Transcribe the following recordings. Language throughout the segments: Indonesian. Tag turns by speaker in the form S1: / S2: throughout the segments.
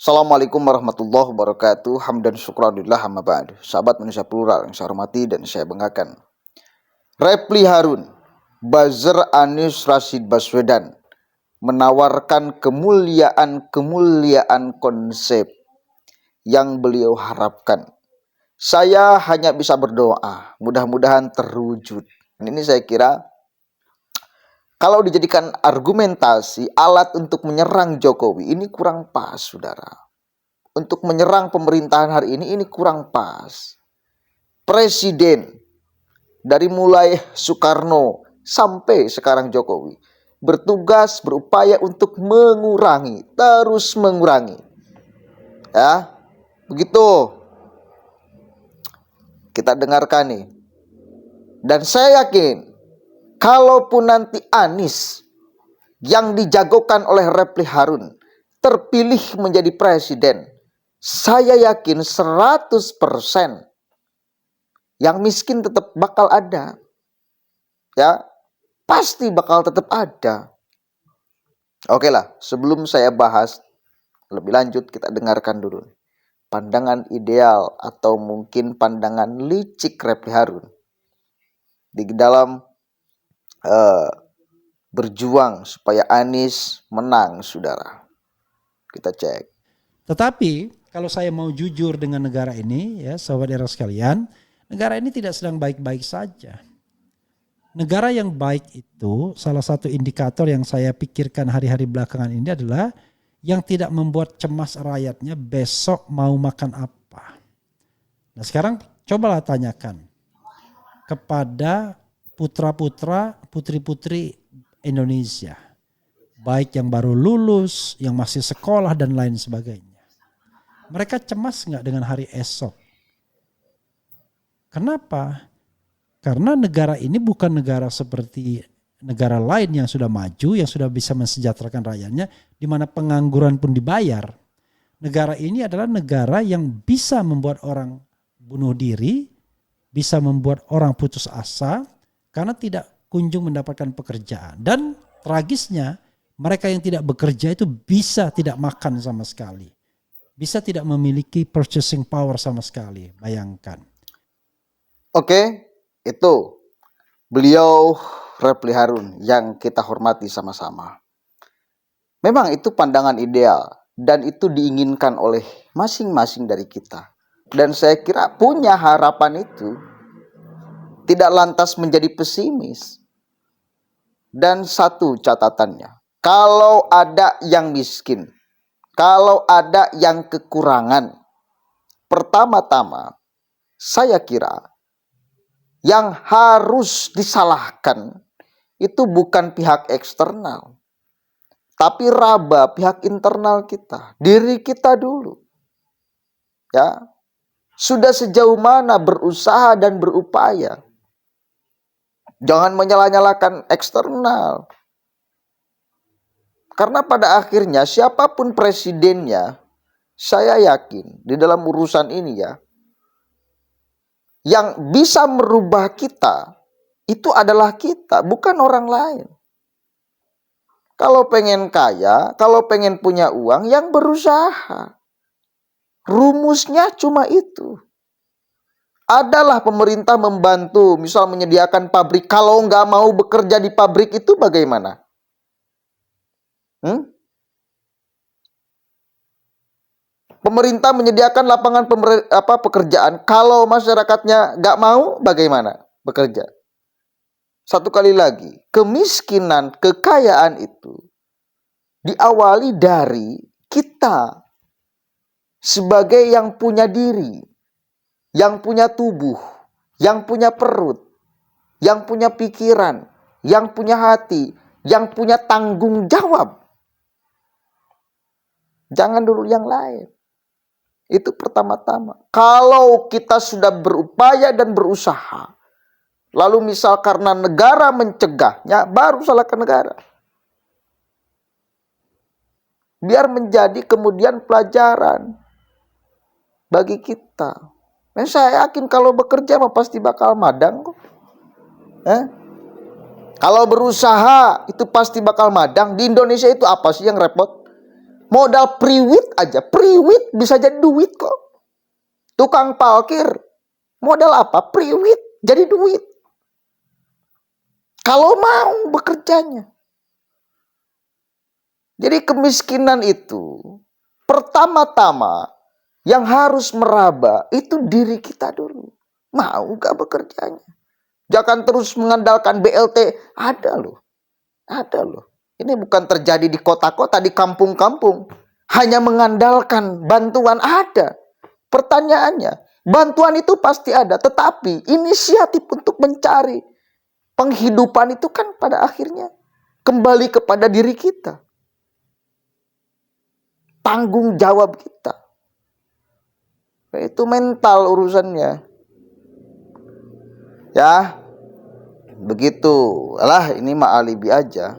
S1: Assalamualaikum warahmatullahi wabarakatuh. Hamdan syukranillah amma ba'du. Sahabat Indonesia Plural yang saya hormati dan saya banggakan. Reply Harun, buzzer Anies Rashid Baswedan menawarkan kemuliaan konsep yang beliau harapkan. Saya hanya bisa berdoa, mudah-mudahan terwujud. Ini saya kira kalau dijadikan argumentasi alat untuk menyerang Jokowi, ini kurang pas, saudara. Untuk menyerang pemerintahan hari ini kurang pas. Presiden dari mulai Soekarno sampai sekarang Jokowi bertugas, berupaya untuk mengurangi, terus mengurangi. Ya, begitu. Kita dengarkan nih. Dan saya yakin, kalaupun nanti Anies yang dijagokan oleh Reply Harun terpilih menjadi presiden, saya yakin 100% yang miskin tetap bakal ada. Ya, pasti bakal tetap ada. Oke lah, sebelum saya bahas lebih lanjut, kita dengarkan dulu pandangan ideal atau mungkin pandangan licik Reply Harun di dalam berjuang supaya Anies menang, saudara. Kita cek.
S2: Tetapi kalau saya mau jujur dengan negara ini, ya sahabat era sekalian, negara ini tidak sedang baik-baik saja. Negara yang baik itu, salah satu indikator yang saya pikirkan hari-hari belakangan ini adalah yang tidak membuat cemas rakyatnya besok mau makan apa. Nah sekarang cobalah tanyakan kepada putra-putra, putri-putri Indonesia. Baik yang baru lulus, yang masih sekolah dan lain sebagainya. Mereka cemas nggak dengan hari esok? Kenapa? Karena negara ini bukan negara seperti negara lain yang sudah maju, yang sudah bisa mensejahterakan rakyatnya, di mana pengangguran pun dibayar. Negara ini adalah negara yang bisa membuat orang bunuh diri, bisa membuat orang putus asa, karena tidak kunjung mendapatkan pekerjaan. Dan tragisnya, mereka yang tidak bekerja itu bisa tidak makan sama sekali. Bisa tidak memiliki purchasing power sama sekali, bayangkan.
S1: Oke, itu beliau Reply Harun yang kita hormati sama-sama. Memang itu pandangan ideal dan itu diinginkan oleh masing-masing dari kita. Dan saya kira punya harapan itu tidak lantas menjadi pesimis. Dan satu catatannya, kalau ada yang miskin, kalau ada yang kekurangan, pertama-tama saya kira yang harus disalahkan itu bukan pihak eksternal, tapi raba pihak internal kita, diri kita dulu. Ya, sudah sejauh mana berusaha dan berupaya. Jangan menyalah-nyalahkan eksternal. Karena pada akhirnya siapapun presidennya, saya yakin di dalam urusan ini ya, yang bisa merubah kita itu adalah kita, bukan orang lain. Kalau pengen kaya, kalau pengen punya uang, yang berusaha. Rumusnya cuma itu. Adalah pemerintah membantu, misal menyediakan pabrik. Kalau nggak mau bekerja di pabrik itu bagaimana? Pemerintah menyediakan lapangan pekerjaan. Kalau masyarakatnya nggak mau, bagaimana bekerja? Satu kali lagi, kemiskinan, kekayaan itu diawali dari kita sebagai yang punya diri, yang punya tubuh, yang punya perut, yang punya pikiran, yang punya hati, yang punya tanggung jawab. Jangan dulu yang lain. Itu pertama-tama. Kalau kita sudah berupaya dan berusaha, lalu misal karena negara mencegahnya, baru salahkan negara. Biar menjadi kemudian pelajaran bagi kita. Saya yakin kalau bekerja mah pasti bakal madang kok. Kalau berusaha itu pasti bakal madang. Di Indonesia itu apa sih yang repot? Modal priwit aja, priwit bisa jadi duit kok. Tukang parkir, modal apa? Priwit, jadi duit. Kalau mau bekerjanya. Jadi kemiskinan itu pertama-tama yang harus meraba itu diri kita dulu. Mau gak bekerjanya? Jangan terus mengandalkan BLT. Ada loh. Ada loh. Ini bukan terjadi di kota-kota, di kampung-kampung. Hanya mengandalkan bantuan ada. Pertanyaannya, bantuan itu pasti ada. Tetapi inisiatif untuk mencari penghidupan itu kan pada akhirnya kembali kepada diri kita. Tanggung jawab kita. Itu mental urusannya. Ya, begitu. Alah, ini mah alibi aja.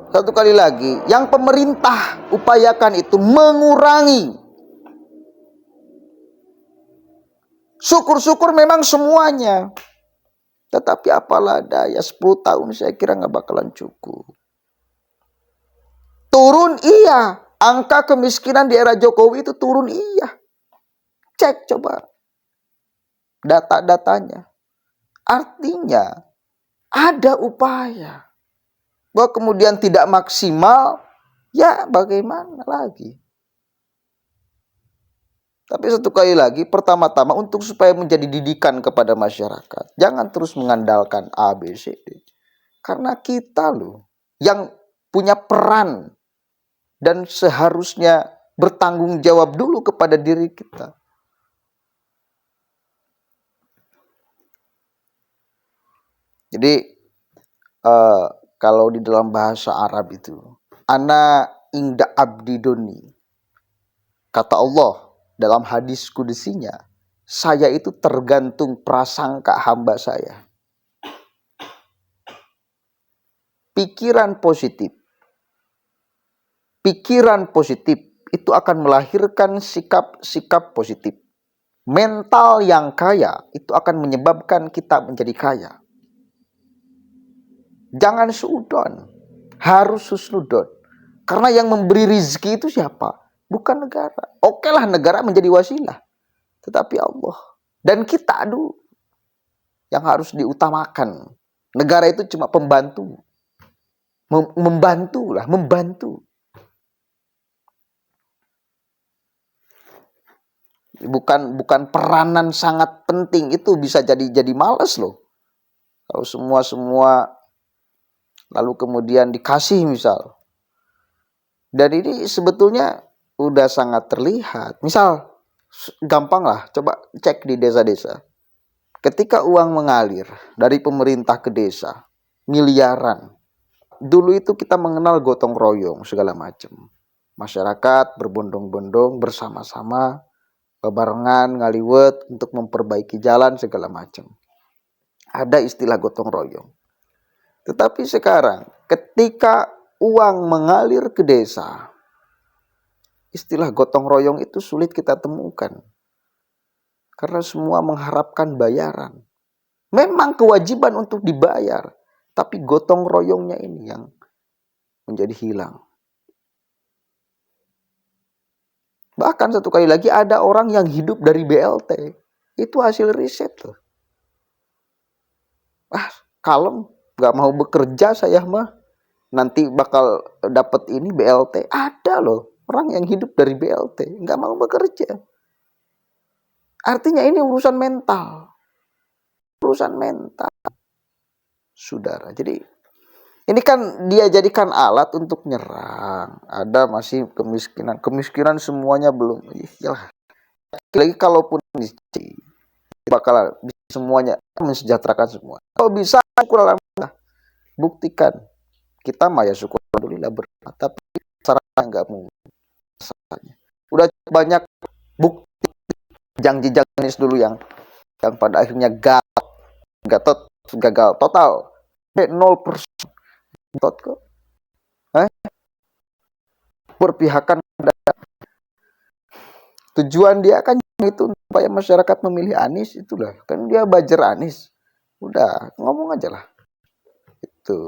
S1: Satu kali lagi, yang pemerintah upayakan itu mengurangi. Syukur-syukur memang semuanya. Tetapi apalah daya, 10 tahun saya kira nggak bakalan cukup. Turun iya. Angka kemiskinan di era Jokowi itu turun iya. Cek coba data-datanya. Artinya ada upaya. Bahwa kemudian tidak maksimal, ya bagaimana lagi. Tapi satu kali lagi, pertama-tama untuk supaya menjadi didikan kepada masyarakat. Jangan terus mengandalkan A, B, C, D. Karena kita loh yang punya peran dan seharusnya bertanggung jawab dulu kepada diri kita. Jadi kalau di dalam bahasa Arab itu, ana inda abdi doni. Kata Allah dalam hadis kudusinya, saya itu tergantung prasangka hamba saya. Pikiran positif itu akan melahirkan sikap-sikap positif. Mental yang kaya itu akan menyebabkan kita menjadi kaya. Jangan suudon, harus husnudon. Karena yang memberi rizki itu siapa? Bukan negara. Oke lah negara menjadi wasilah. Tetapi Allah. Dan kita dulu yang harus diutamakan. Negara itu cuma pembantu. Membantu. Bukan peranan sangat penting, itu bisa jadi males loh. Kalau semua lalu kemudian dikasih misal. Dan ini sebetulnya udah sangat terlihat. Misal gampang lah, coba cek di desa-desa. Ketika uang mengalir dari pemerintah ke desa, miliaran. Dulu itu kita mengenal gotong royong segala macam. Masyarakat berbondong-bondong bersama-sama, barengan ngaliwet untuk memperbaiki jalan segala macam. Ada istilah gotong royong. Tetapi sekarang ketika uang mengalir ke desa, istilah gotong royong itu sulit kita temukan. Karena semua mengharapkan bayaran. Memang kewajiban untuk dibayar, tapi gotong royongnya ini yang menjadi hilang. Bahkan satu kali lagi ada orang yang hidup dari BLT. Itu hasil riset loh. Kalem, gak mau bekerja saya mah. Nanti bakal dapat ini BLT. Ada loh orang yang hidup dari BLT, gak mau bekerja. Artinya ini urusan mental. Saudara. Jadi ini kan dia jadikan alat untuk nyerang. Ada masih kemiskinan semuanya belum. Iyalah. Lagi kalaupun bakal semuanya mensejahterakan semua. Kalau bisa kurang buktikan. Kita mah ya syukur alhamdulillah berkat, tapi caranya enggak mungkin. Udah banyak bukti jejak jenis dulu yang pada akhirnya gagal total. 0% kok. Berpihakan tujuan dia kan itu supaya masyarakat memilih Anies, itulah kan dia buzzer Anies. Udah ngomong aja lah itu.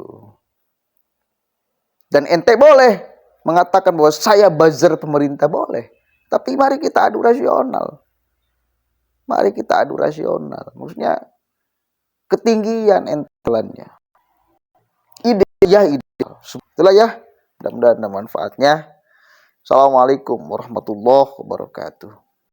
S1: Dan ente boleh mengatakan bahwa saya buzzer pemerintah boleh. Tapi mari kita adu rasional. Mari kita adu rasional. Maksudnya ketinggian entalannya. Ide ya ide. Itulah ya. Mudah-mudahan ada manfaatnya. Assalamualaikum warahmatullahi wabarakatuh.